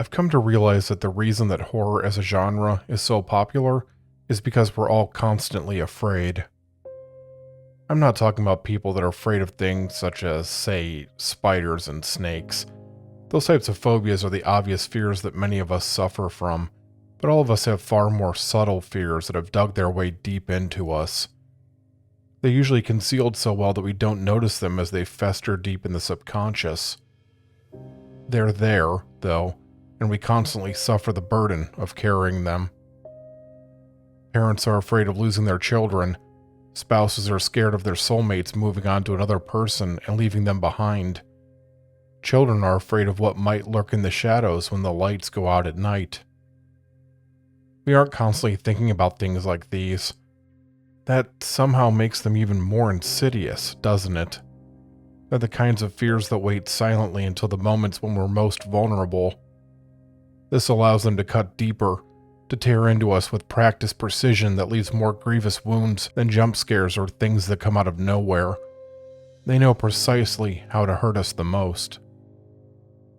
I've come to realize that the reason that horror as a genre is so popular is because we're all constantly afraid. I'm not talking about people that are afraid of things such as, say, spiders and snakes. Those types of phobias are the obvious fears that many of us suffer from, but all of us have far more subtle fears that have dug their way deep into us. They're usually concealed so well that we don't notice them as they fester deep in the subconscious. They're there, though, and we constantly suffer the burden of carrying them. Parents are afraid of losing their children. Spouses are scared of their soulmates moving on to another person and leaving them behind. Children are afraid of what might lurk in the shadows when the lights go out at night. We aren't constantly thinking about things like these. That somehow makes them even more insidious, doesn't it? They're the kinds of fears that wait silently until the moments when we're most vulnerable. This allows them to cut deeper, to tear into us with practiced precision that leaves more grievous wounds than jump scares or things that come out of nowhere. They know precisely how to hurt us the most.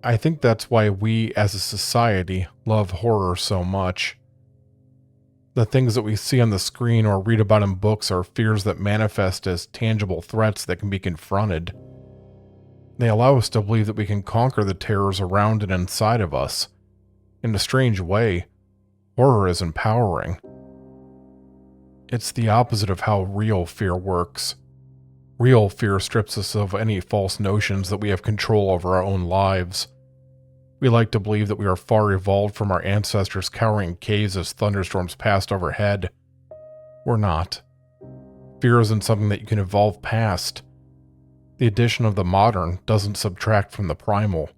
I think that's why we as a society love horror so much. The things that we see on the screen or read about in books are fears that manifest as tangible threats that can be confronted. They allow us to believe that we can conquer the terrors around and inside of us. In a strange way, horror is empowering. It's the opposite of how real fear works. Real fear strips us of any false notions that we have control over our own lives. We like to believe that we are far evolved from our ancestors cowering in caves as thunderstorms passed overhead. We're not. Fear isn't something that you can evolve past. The addition of the modern doesn't subtract from the primal.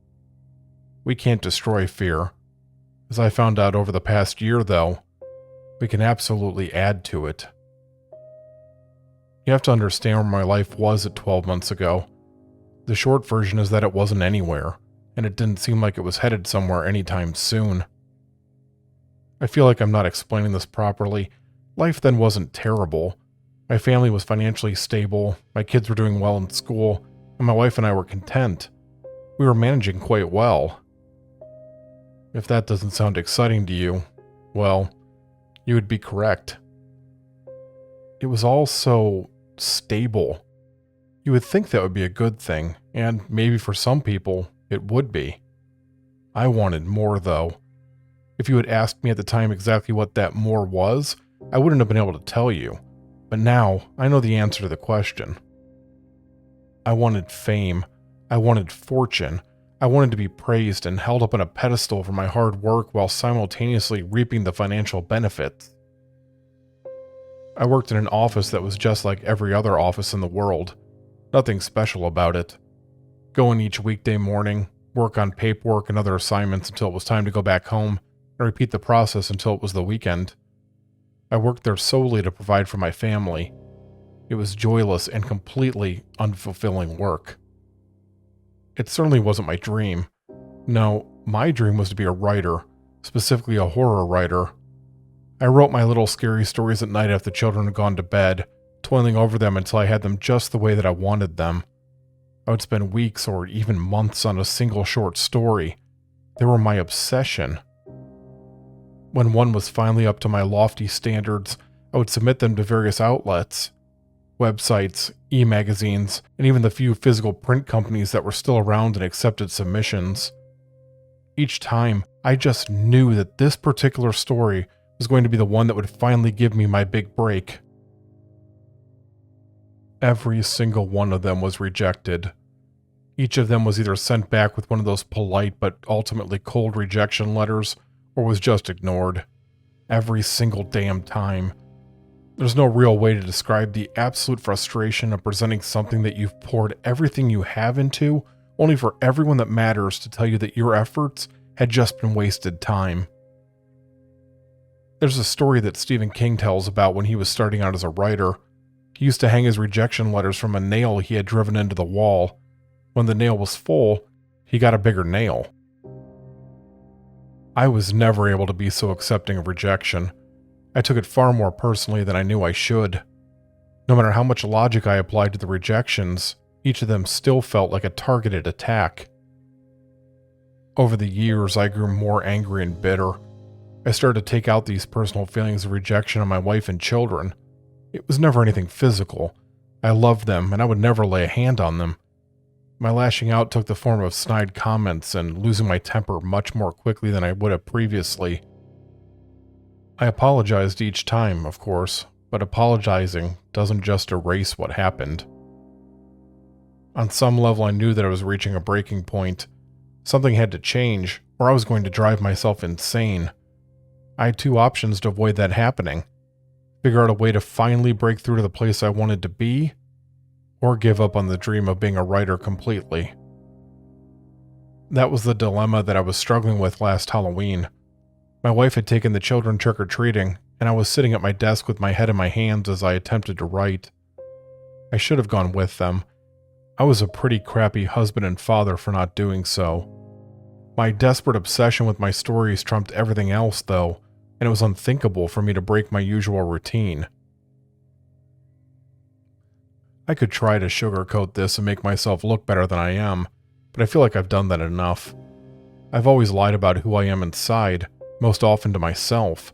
We can't destroy fear. As I found out over the past year, though, we can absolutely add to it. You have to understand where my life was at 12 months ago. The short version is that it wasn't anywhere, and it didn't seem like it was headed somewhere anytime soon. I feel like I'm not explaining this properly. Life then wasn't terrible. My family was financially stable, my kids were doing well in school, and my wife and I were content. We were managing quite well. If that doesn't sound exciting to you, well, you would be correct. It was all so stable. You would think that would be a good thing, and maybe for some people, it would be. I wanted more, though. If you had asked me at the time exactly what that more was, I wouldn't have been able to tell you. But now, I know the answer to the question. I wanted fame. I wanted fortune. I wanted to be praised and held up on a pedestal for my hard work while simultaneously reaping the financial benefits. I worked in an office that was just like every other office in the world. Nothing special about it. Go in each weekday morning, work on paperwork and other assignments until it was time to go back home, and repeat the process until it was the weekend. I worked there solely to provide for my family. It was joyless and completely unfulfilling work. It certainly wasn't my dream. No, my dream was to be a writer, specifically a horror writer. I wrote my little scary stories at night after the children had gone to bed, toiling over them until I had them just the way that I wanted them. I would spend weeks or even months on a single short story. They were my obsession. When one was finally up to my lofty standards, I would submit them to various outlets, websites, e-magazines, and even the few physical print companies that were still around and accepted submissions. Each time, I just knew that this particular story was going to be the one that would finally give me my big break. Every single one of them was rejected. Each of them was either sent back with one of those polite but ultimately cold rejection letters, or was just ignored. Every single damn time. There's no real way to describe the absolute frustration of presenting something that you've poured everything you have into, only for everyone that matters to tell you that your efforts had just been wasted time. There's a story that Stephen King tells about when he was starting out as a writer. He used to hang his rejection letters from a nail he had driven into the wall. When the nail was full, he got a bigger nail. I was never able to be so accepting of rejection. I took it far more personally than I knew I should. No matter how much logic I applied to the rejections, each of them still felt like a targeted attack. Over the years, I grew more angry and bitter. I started to take out these personal feelings of rejection on my wife and children. It was never anything physical. I loved them, and I would never lay a hand on them. My lashing out took the form of snide comments and losing my temper much more quickly than I would have previously. I apologized each time, of course, but apologizing doesn't just erase what happened. On some level, I knew that I was reaching a breaking point. Something had to change, or I was going to drive myself insane. I had two options to avoid that happening: figure out a way to finally break through to the place I wanted to be, or give up on the dream of being a writer completely. That was the dilemma that I was struggling with last Halloween. My wife had taken the children trick-or-treating, and I was sitting at my desk with my head in my hands as I attempted to write. I should have gone with them. I was a pretty crappy husband and father for not doing so. My desperate obsession with my stories trumped everything else, though, and it was unthinkable for me to break my usual routine. I could try to sugarcoat this and make myself look better than I am, but I feel like I've done that enough. I've always lied about who I am inside, most often to myself.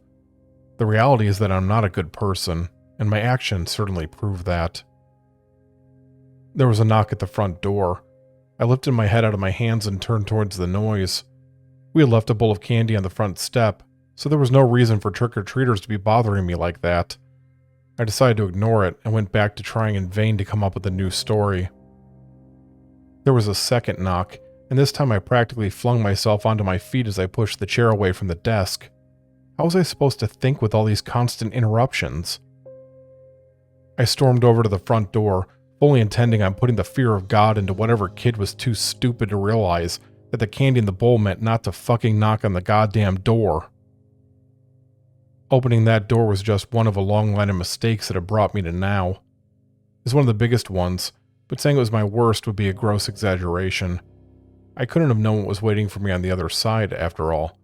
The reality is that I'm not a good person, and my actions certainly prove that. There was a knock at the front door. I lifted my head out of my hands and turned towards the noise. We had left a bowl of candy on the front step, so there was no reason for trick-or-treaters to be bothering me like that. I decided to ignore it and went back to trying in vain to come up with a new story. There was a second knock, and this time I practically flung myself onto my feet as I pushed the chair away from the desk. How was I supposed to think with all these constant interruptions? I stormed over to the front door, fully intending on putting the fear of God into whatever kid was too stupid to realize that the candy in the bowl meant not to fucking knock on the goddamn door. Opening that door was just one of a long line of mistakes that had brought me to now. It was one of the biggest ones, but saying it was my worst would be a gross exaggeration. I couldn't have known what was waiting for me on the other side, after all.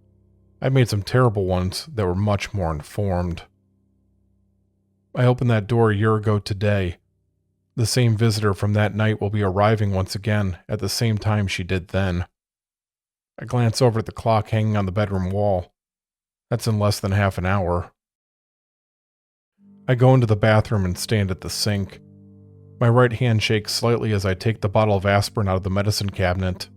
I'd made some terrible ones that were much more informed. I opened that door a year ago today. The same visitor from that night will be arriving once again at the same time she did then. I glance over at the clock hanging on the bedroom wall. That's in less than half an hour. I go into the bathroom and stand at the sink. My right hand shakes slightly as I take the bottle of aspirin out of the medicine cabinet.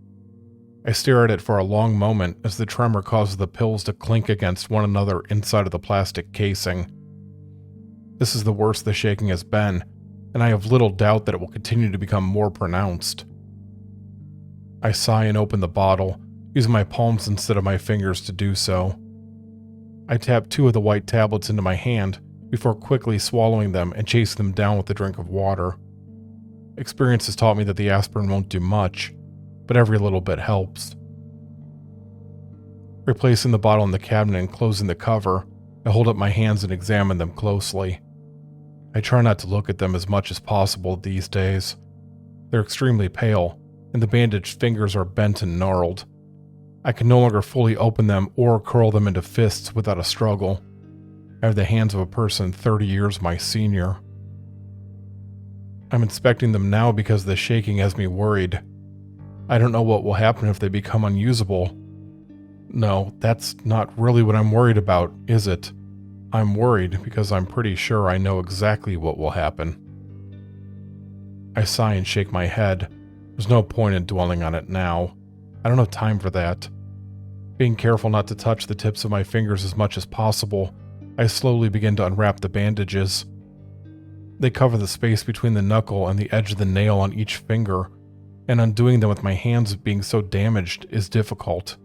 I stare at it for a long moment as the tremor causes the pills to clink against one another inside of the plastic casing. This is the worst the shaking has been, and I have little doubt that it will continue to become more pronounced. I sigh and open the bottle, using my palms instead of my fingers to do so. I tap 2 of the white tablets into my hand before quickly swallowing them and chasing them down with a drink of water. Experience has taught me that the aspirin won't do much, but every little bit helps. Replacing the bottle in the cabinet and closing the cover, I hold up my hands and examine them closely. I try not to look at them as much as possible these days. They're extremely pale, and the bandaged fingers are bent and gnarled. I can no longer fully open them or curl them into fists without a struggle. I have the hands of a person 30 years my senior. I'm inspecting them now because the shaking has me worried. I don't know what will happen if they become unusable. No, that's not really what I'm worried about, is it? I'm worried because I'm pretty sure I know exactly what will happen. I sigh and shake my head. There's no point in dwelling on it now. I don't have time for that. Being careful not to touch the tips of my fingers as much as possible, I slowly begin to unwrap the bandages. They cover the space between the knuckle and the edge of the nail on each finger, and undoing them with my hands being so damaged is difficult.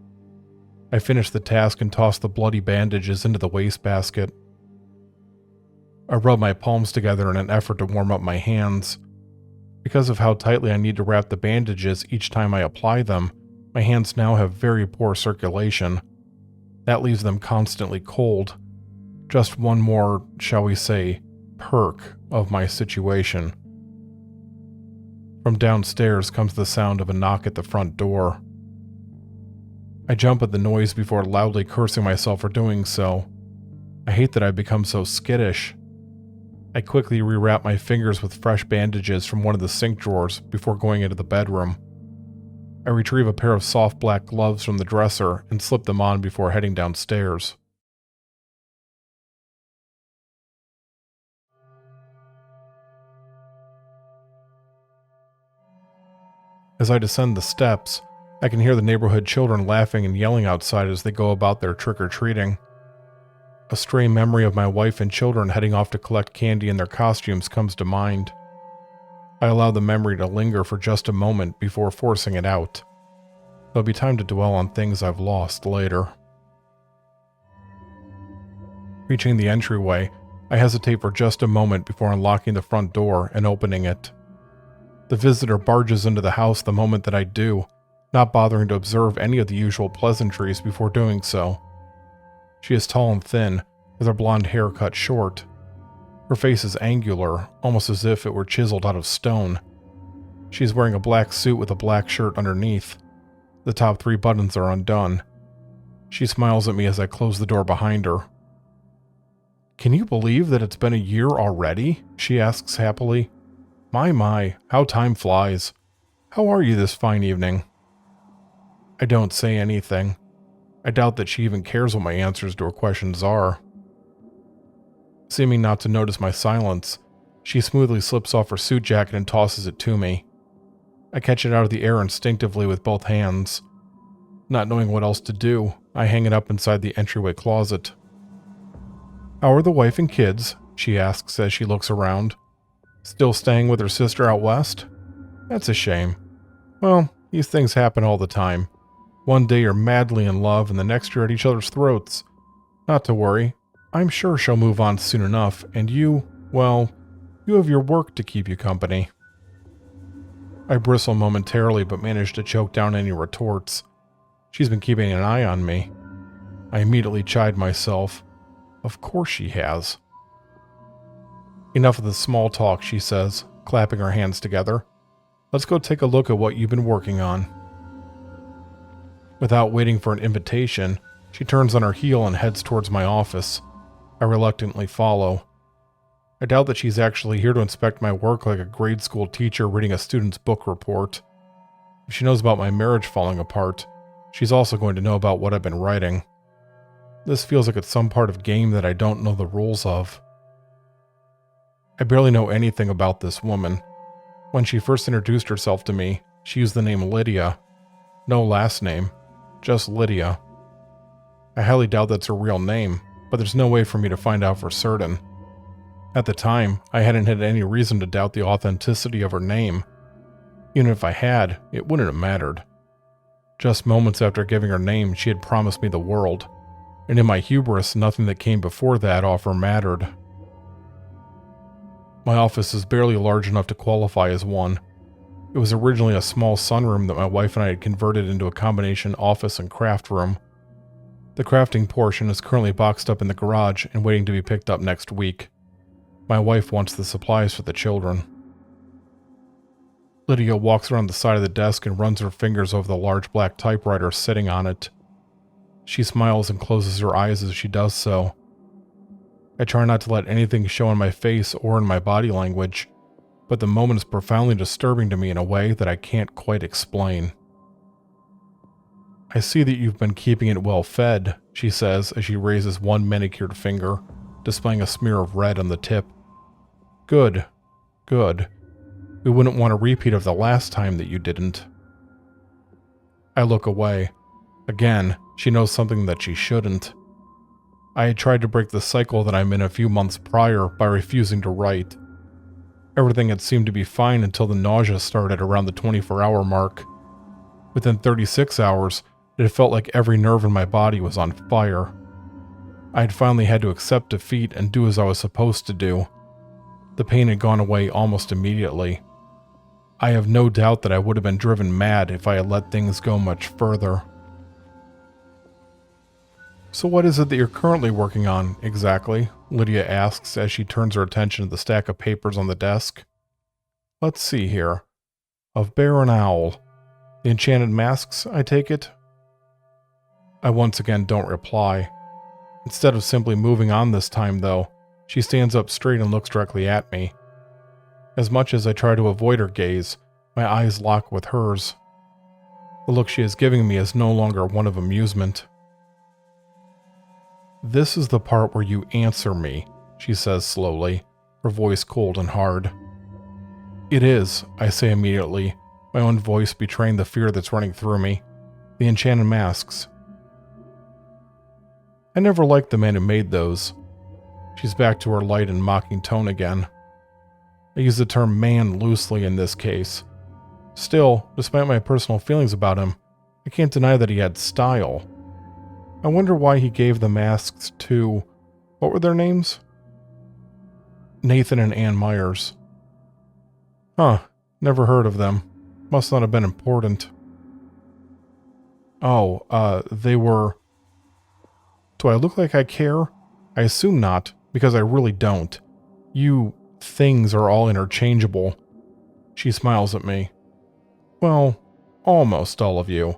I finish the task and toss the bloody bandages into the wastebasket. I rub my palms together in an effort to warm up my hands. Because of how tightly I need to wrap the bandages each time I apply them, my hands now have very poor circulation. That leaves them constantly cold. Just one more, shall we say, perk of my situation. From downstairs comes the sound of a knock at the front door. I jump at the noise before loudly cursing myself for doing so. I hate that I've become so skittish. I quickly rewrap my fingers with fresh bandages from one of the sink drawers before going into the bedroom. I retrieve a pair of soft black gloves from the dresser and slip them on before heading downstairs. As I descend the steps, I can hear the neighborhood children laughing and yelling outside as they go about their trick-or-treating. A stray memory of my wife and children heading off to collect candy in their costumes comes to mind. I allow the memory to linger for just a moment before forcing it out. There'll be time to dwell on things I've lost later. Reaching the entryway, I hesitate for just a moment before unlocking the front door and opening it. The visitor barges into the house the moment that I do, not bothering to observe any of the usual pleasantries before doing so. She is tall and thin, with her blonde hair cut short. Her face is angular, almost as if it were chiseled out of stone. She is wearing a black suit with a black shirt underneath. The top 3 buttons are undone. She smiles at me as I close the door behind her. "Can you believe that it's been a year already?" she asks happily. My, how time flies. How are you this fine evening?" I don't say anything. I doubt that she even cares what my answers to her questions are. Seeming not to notice my silence, she smoothly slips off her suit jacket and tosses it to me. I catch it out of the air instinctively with both hands. Not knowing what else to do, I hang it up inside the entryway closet. "How are the wife and kids?" she asks as she looks around. "Still staying with her sister out west? That's a shame. Well, these things happen all the time. One day you're madly in love and the next you're at each other's throats. Not to worry. I'm sure she'll move on soon enough, and you, well, you have your work to keep you company." I bristle momentarily but manage to choke down any retorts. She's been keeping an eye on me. I immediately chide myself. Of course she has. "Enough of the small talk," she says, clapping her hands together. "Let's go take a look at what you've been working on." Without waiting for an invitation, she turns on her heel and heads towards my office. I reluctantly follow. I doubt that she's actually here to inspect my work like a grade school teacher reading a student's book report. If she knows about my marriage falling apart, she's also going to know about what I've been writing. This feels like it's some part of game that I don't know the rules of. I barely know anything about this woman. When she first introduced herself to me, she used the name Lydia. No last name, just Lydia. I highly doubt that's her real name, but there's no way for me to find out for certain. At the time, I hadn't had any reason to doubt the authenticity of her name. Even if I had, it wouldn't have mattered. Just moments after giving her name, she had promised me the world, and in my hubris, nothing that came before that offer mattered. My office is barely large enough to qualify as one. It was originally a small sunroom that my wife and I had converted into a combination office and craft room. The crafting portion is currently boxed up in the garage and waiting to be picked up next week. My wife wants the supplies for the children. Lydia walks around the side of the desk and runs her fingers over the large black typewriter sitting on it. She smiles and closes her eyes as she does so. I try not to let anything show on my face or in my body language, but the moment is profoundly disturbing to me in a way that I can't quite explain. "I see that you've been keeping it well fed," she says as she raises one manicured finger, displaying a smear of red on the tip. Good. We wouldn't want a repeat of the last time that you didn't." I look away. Again, she knows something that she shouldn't. I had tried to break the cycle that I'm in a few months prior by refusing to write. Everything had seemed to be fine until the nausea started around the 24-hour mark. Within 36 hours, it felt like every nerve in my body was on fire. I had finally had to accept defeat and do as I was supposed to do. The pain had gone away almost immediately. I have no doubt that I would have been driven mad if I had let things go much further. "So what is it that you're currently working on, exactly?" Lydia asks as she turns her attention to the stack of papers on the desk. "Let's see here. Of Bear and Owl. The Enchanted Masks, I take it?" I once again don't reply. Instead of simply moving on this time, though, she stands up straight and looks directly at me. As much as I try to avoid her gaze, my eyes lock with hers. The look she is giving me is no longer one of amusement. "This is the part where you answer me," she says slowly, her voice cold and hard. "It is," I say immediately, my own voice betraying the fear that's running through me. "The enchanted masks. I never liked the man who made those." She's back to her light and mocking tone again. I use the term man loosely in this case. Still, despite my personal feelings about him, I can't deny that he had style. I wonder why he gave the masks to... what were their names? Nathan and Ann Myers. Huh, never heard of them. Must not have been important. Oh, they were... Do I look like I care? I assume not, because I really don't. You things are all interchangeable. She smiles at me. Well, almost all of you.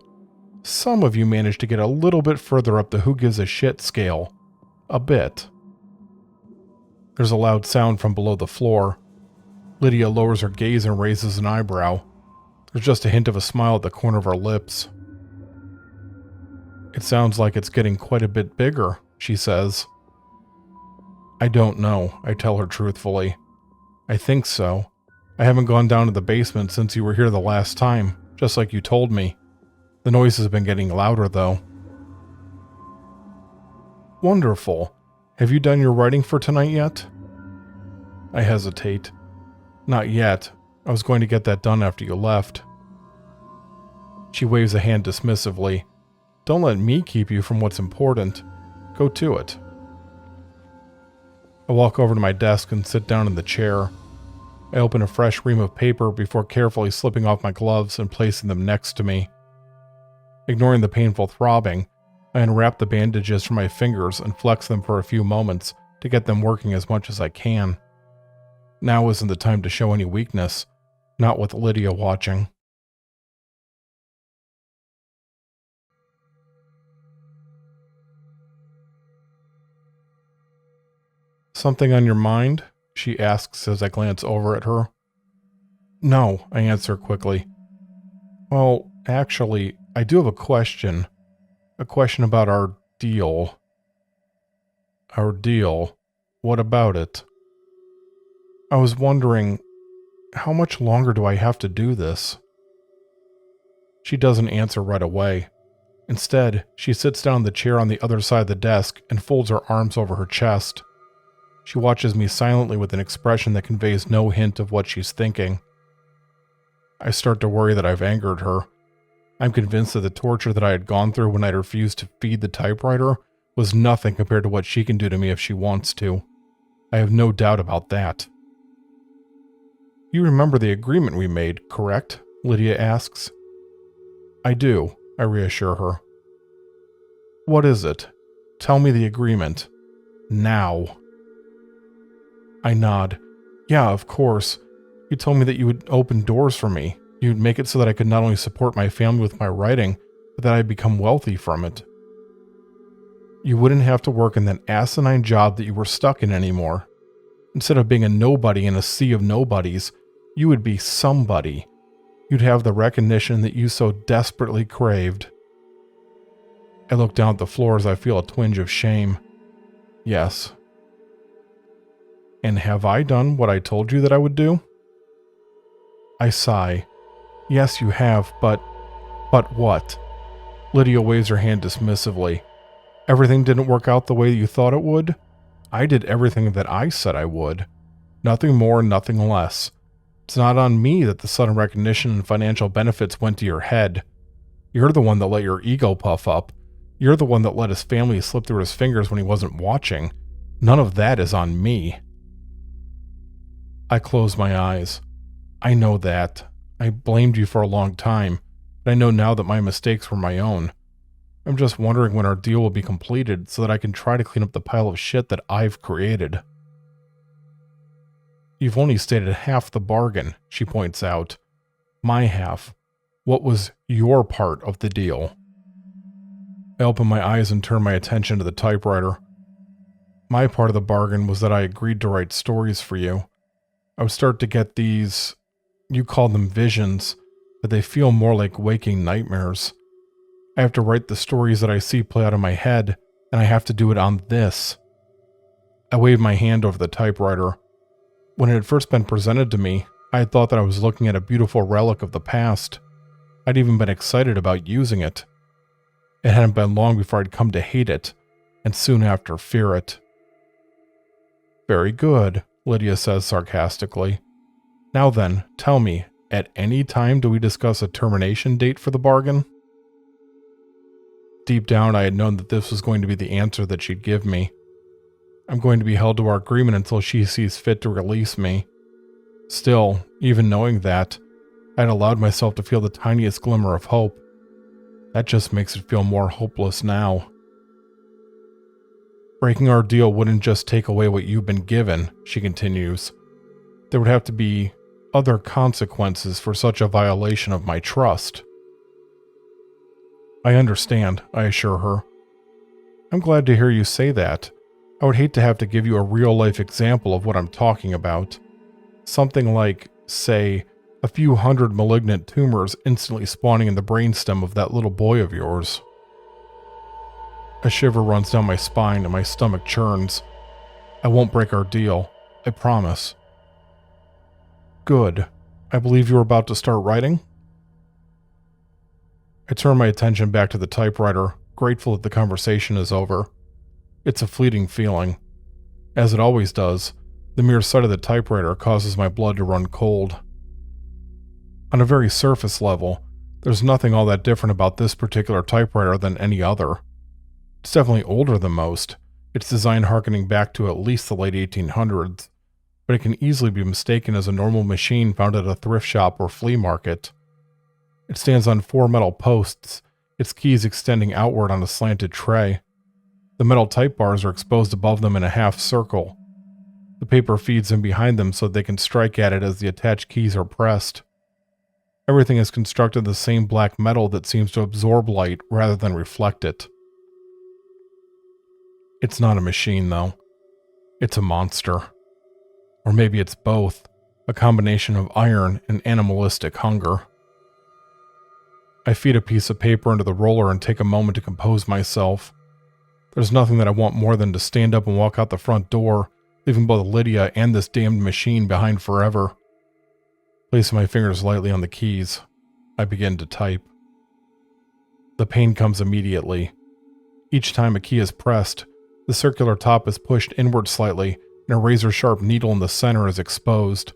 Some of you managed to get a little bit further up the who gives a shit scale. A bit. There's a loud sound from below the floor. Lydia lowers her gaze and raises an eyebrow. There's just a hint of a smile at the corner of her lips. It sounds like it's getting quite a bit bigger, she says. I don't know, I tell her truthfully. I think so. I haven't gone down to the basement since you were here the last time, just like you told me. The noise has been getting louder, though. Wonderful. Have you done your writing for tonight yet? I hesitate. Not yet. I was going to get that done after you left. She waves a hand dismissively. Don't let me keep you from what's important. Go to it. I walk over to my desk and sit down in the chair. I open a fresh ream of paper before carefully slipping off my gloves and placing them next to me. Ignoring the painful throbbing, I unwrap the bandages from my fingers and flex them for a few moments to get them working as much as I can. Now isn't the time to show any weakness, not with Lydia watching. Something on your mind? She asks as I glance over at her. No, I answer quickly. Well, actually, I do have a question. A question about our deal. Our deal? What about it? I was wondering, how much longer do I have to do this? She doesn't answer right away. Instead, she sits down in the chair on the other side of the desk and folds her arms over her chest. She watches me silently with an expression that conveys no hint of what she's thinking. I start to worry that I've angered her. I'm convinced that the torture that I had gone through when I refused to feed the typewriter was nothing compared to what she can do to me if she wants to. I have no doubt about that. You remember the agreement we made, correct? Lydia asks. I do, I reassure her. What is it? Tell me the agreement. Now. I nod. Yeah, of course. You told me that you would open doors for me. You'd make it so that I could not only support my family with my writing, but that I'd become wealthy from it. You wouldn't have to work in that asinine job that you were stuck in anymore. Instead of being a nobody in a sea of nobodies, you would be somebody. You'd have the recognition that you so desperately craved. I look down at the floor as I feel a twinge of shame. Yes. And have I done what I told you that I would do? I sigh. Yes, you have, but what? Lydia waves her hand dismissively. Everything didn't work out the way you thought it would? I did everything that I said I would. Nothing more, nothing less. It's not on me that the sudden recognition and financial benefits went to your head. You're the one that let your ego puff up. You're the one that let his family slip through his fingers when he wasn't watching. None of that is on me. I close my eyes. I know that. I blamed you for a long time, but I know now that my mistakes were my own. I'm just wondering when our deal will be completed so that I can try to clean up the pile of shit that I've created. You've only stated half the bargain, she points out. My half. What was your part of the deal? I open my eyes and turn my attention to the typewriter. My part of the bargain was that I agreed to write stories for you. I would start to get these, you called them visions, but they feel more like waking nightmares. I have to write the stories that I see play out in my head, and I have to do it on this. I waved my hand over the typewriter. When it had first been presented to me, I had thought that I was looking at a beautiful relic of the past. I'd even been excited about using it. It hadn't been long before I'd come to hate it, and soon after fear it. "Very good," Lydia says sarcastically. "Now then, tell me, at any time do we discuss a termination date for the bargain?" Deep down, I had known that this was going to be the answer that she'd give me. I'm going to be held to our agreement until she sees fit to release me. Still, even knowing that, I had allowed myself to feel the tiniest glimmer of hope. That just makes it feel more hopeless now. "Breaking our deal wouldn't just take away what you've been given," she continues. "There would have to be other consequences for such a violation of my trust." "I understand," I assure her. "I'm glad to hear you say that. I would hate to have to give you a real-life example of what I'm talking about. Something like, say, a few hundred malignant tumors instantly spawning in the brainstem of that little boy of yours." A shiver runs down my spine and my stomach churns. "I won't break our deal. I promise." "Good. I believe you were about to start writing?" I turn my attention back to the typewriter, grateful that the conversation is over. It's a fleeting feeling. As it always does, the mere sight of the typewriter causes my blood to run cold. On a very surface level, there's nothing all that different about this particular typewriter than any other. It's definitely older than most, its design harkening back to at least the late 1800s, but it can easily be mistaken as a normal machine found at a thrift shop or flea market. It stands on 4 metal posts, its keys extending outward on a slanted tray. The metal type bars are exposed above them in a half circle. The paper feeds in behind them so they can strike at it as the attached keys are pressed. Everything is constructed of the same black metal that seems to absorb light rather than reflect it. It's not a machine, though. It's a monster. Or maybe it's both, a combination of iron and animalistic hunger. I feed a piece of paper into the roller and take a moment to compose myself. There's nothing that I want more than to stand up and walk out the front door, leaving both Lydia and this damned machine behind forever. Placing my fingers lightly on the keys, I begin to type. The pain comes immediately. Each time a key is pressed, the circular top is pushed inward slightly, and a razor-sharp needle in the center is exposed.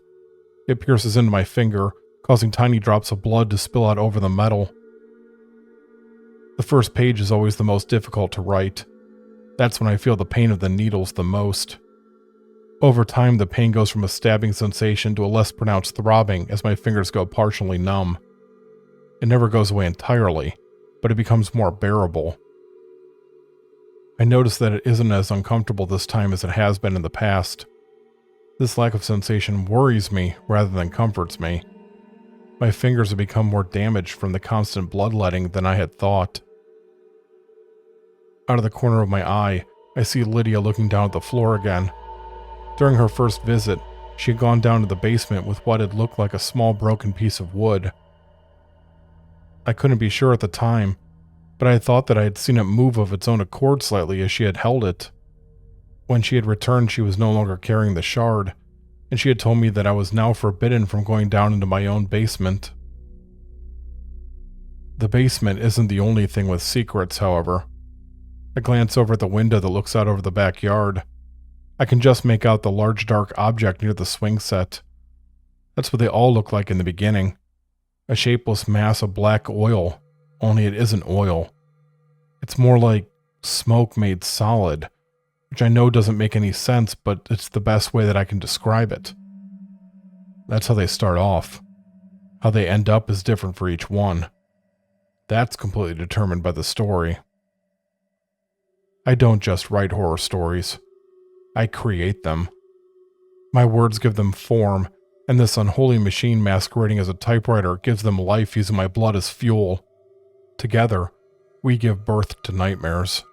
It pierces into my finger, causing tiny drops of blood to spill out over the metal. The first page is always the most difficult to write. That's when I feel the pain of the needles the most. Over time, the pain goes from a stabbing sensation to a less pronounced throbbing as my fingers go partially numb. It never goes away entirely, but it becomes more bearable. I notice that it isn't as uncomfortable this time as it has been in the past. This lack of sensation worries me rather than comforts me. My fingers have become more damaged from the constant bloodletting than I had thought. Out of the corner of my eye, I see Lydia looking down at the floor again. During her first visit, she had gone down to the basement with what had looked like a small broken piece of wood. I couldn't be sure at the time, but I had thought that I had seen it move of its own accord slightly as she had held it. When she had returned, she was no longer carrying the shard, and she had told me that I was now forbidden from going down into my own basement. The basement isn't the only thing with secrets, however. I glance over at the window that looks out over the backyard. I can just make out the large dark object near the swing set. That's what they all look like in the beginning. A shapeless mass of black oil, only it isn't oil. It's more like smoke made solid, which I know doesn't make any sense, but it's the best way that I can describe it. That's how they start off. How they end up is different for each one. That's completely determined by the story. I don't just write horror stories. I create them. My words give them form, and this unholy machine masquerading as a typewriter gives them life using my blood as fuel. Together, we give birth to nightmares.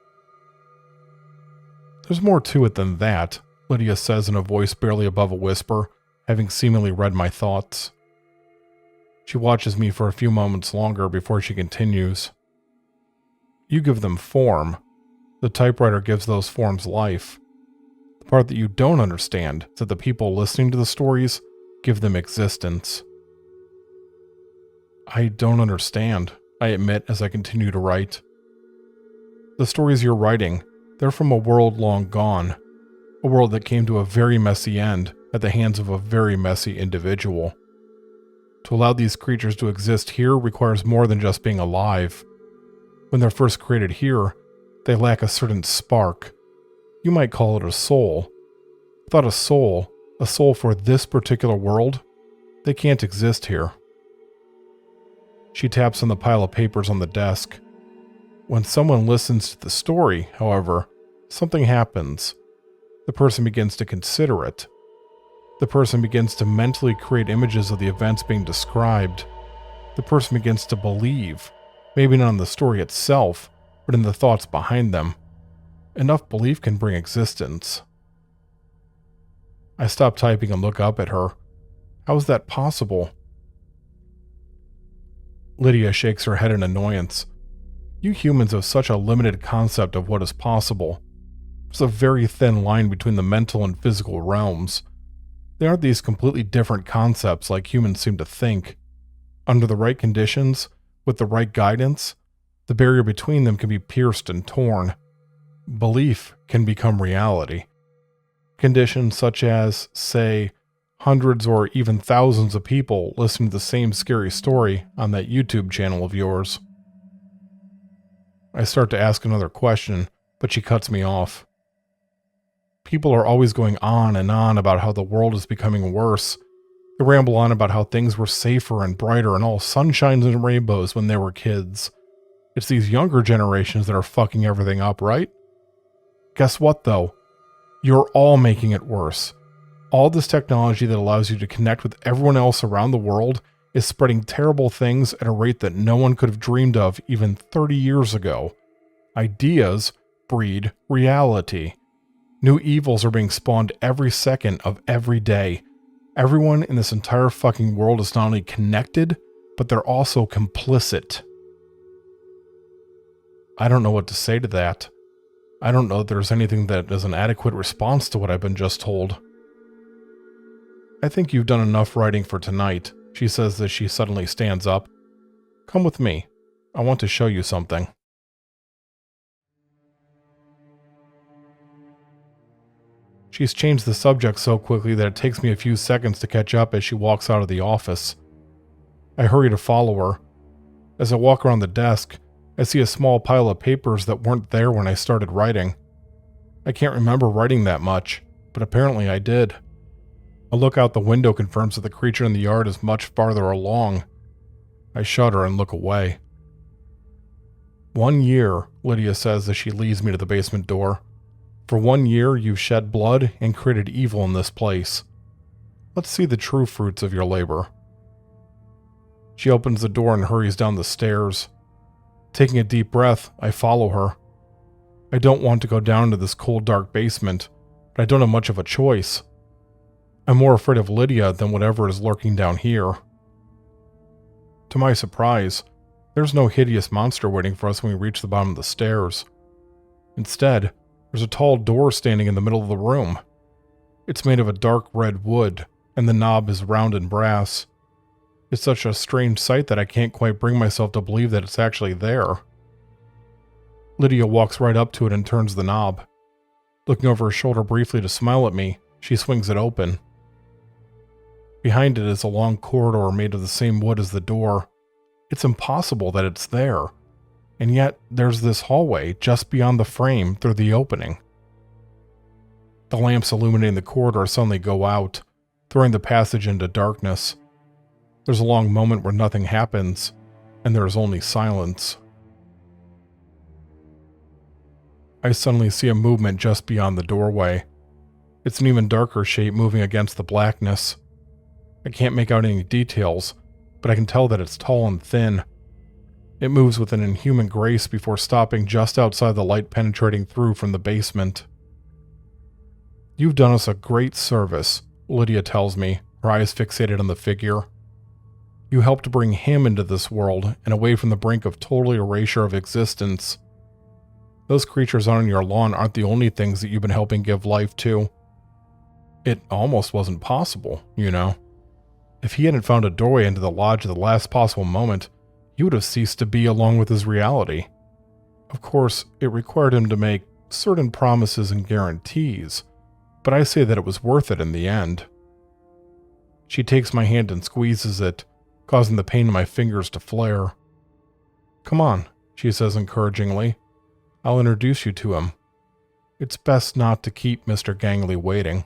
There's more to it than that, Lydia says in a voice barely above a whisper, having seemingly read my thoughts. She watches me for a few moments longer before she continues. You give them form. The typewriter gives those forms life. The part that you don't understand is that the people listening to the stories give them existence. I don't understand, I admit as I continue to write. The stories you're writing, they're from a world long gone. A world that came to a very messy end at the hands of a very messy individual. To allow these creatures to exist here requires more than just being alive. When they're first created here, they lack a certain spark. You might call it a soul. Without a soul for this particular world, they can't exist here. She taps on the pile of papers on the desk. When someone listens to the story, however, something happens. The person begins to consider it. The person begins to mentally create images of the events being described. The person begins to believe, maybe not in the story itself, but in the thoughts behind them. Enough belief can bring existence. I stop typing and look up at her. How is that possible? Lydia shakes her head in annoyance. You humans have such a limited concept of what is possible. There's a very thin line between the mental and physical realms. They aren't these completely different concepts like humans seem to think. Under the right conditions, with the right guidance, the barrier between them can be pierced and torn. Belief can become reality. Conditions such as, say, hundreds or even thousands of people listening to the same scary story on that YouTube channel of yours. I start to ask another question, but she cuts me off. People are always going on and on about how the world is becoming worse. They ramble on about how things were safer and brighter and all sunshines and rainbows when they were kids. It's these younger generations that are fucking everything up, right? Guess what, though? You're all making it worse. All this technology that allows you to connect with everyone else around the world is spreading terrible things at a rate that no one could have dreamed of even 30 years ago. Ideas breed reality. New evils are being spawned every second of every day. Everyone in this entire fucking world is not only connected, but they're also complicit. I don't know what to say to that. I don't know that there's anything that is an adequate response to what I've been just told. I think you've done enough writing for tonight, she says as she suddenly stands up. Come with me. I want to show you something. She's changed the subject so quickly that it takes me a few seconds to catch up as she walks out of the office. I hurry to follow her. As I walk around the desk, I see a small pile of papers that weren't there when I started writing. I can't remember writing that much, but apparently I did. A look out the window confirms that the creature in the yard is much farther along. I shudder and look away. 1 year, Lydia says as she leads me to the basement door. For 1 year, you've shed blood and created evil in this place. Let's see the true fruits of your labor. She opens the door and hurries down the stairs. Taking a deep breath, I follow her. I don't want to go down to this cold, dark basement, but I don't have much of a choice. I'm more afraid of Lydia than whatever is lurking down here. To my surprise, there's no hideous monster waiting for us when we reach the bottom of the stairs. Instead, there's a tall door standing in the middle of the room. It's made of a dark red wood, and the knob is round and brass. It's such a strange sight that I can't quite bring myself to believe that it's actually there. Lydia walks right up to it and turns the knob. Looking over her shoulder briefly to smile at me, she swings it open. Behind it is a long corridor made of the same wood as the door. It's impossible that it's there. And yet, there's this hallway just beyond the frame through the opening. The lamps illuminating the corridor suddenly go out, throwing the passage into darkness. There's a long moment where nothing happens, and there is only silence. I suddenly see a movement just beyond the doorway. It's an even darker shape moving against the blackness. I can't make out any details, but I can tell that it's tall and thin. It moves with an inhuman grace before stopping just outside the light penetrating through from the basement. You've done us a great service, Lydia tells me, her eyes fixated on the figure. You helped bring him into this world and away from the brink of total erasure of existence. Those creatures on your lawn aren't the only things that you've been helping give life to. It almost wasn't possible, you know. If he hadn't found a doorway into the lodge at the last possible moment, he would have ceased to be along with his reality. Of course, it required him to make certain promises and guarantees, but I say that it was worth it in the end. She takes my hand and squeezes it, causing the pain in my fingers to flare. Come on, she says encouragingly. I'll introduce you to him. It's best not to keep Mr. Gangley waiting.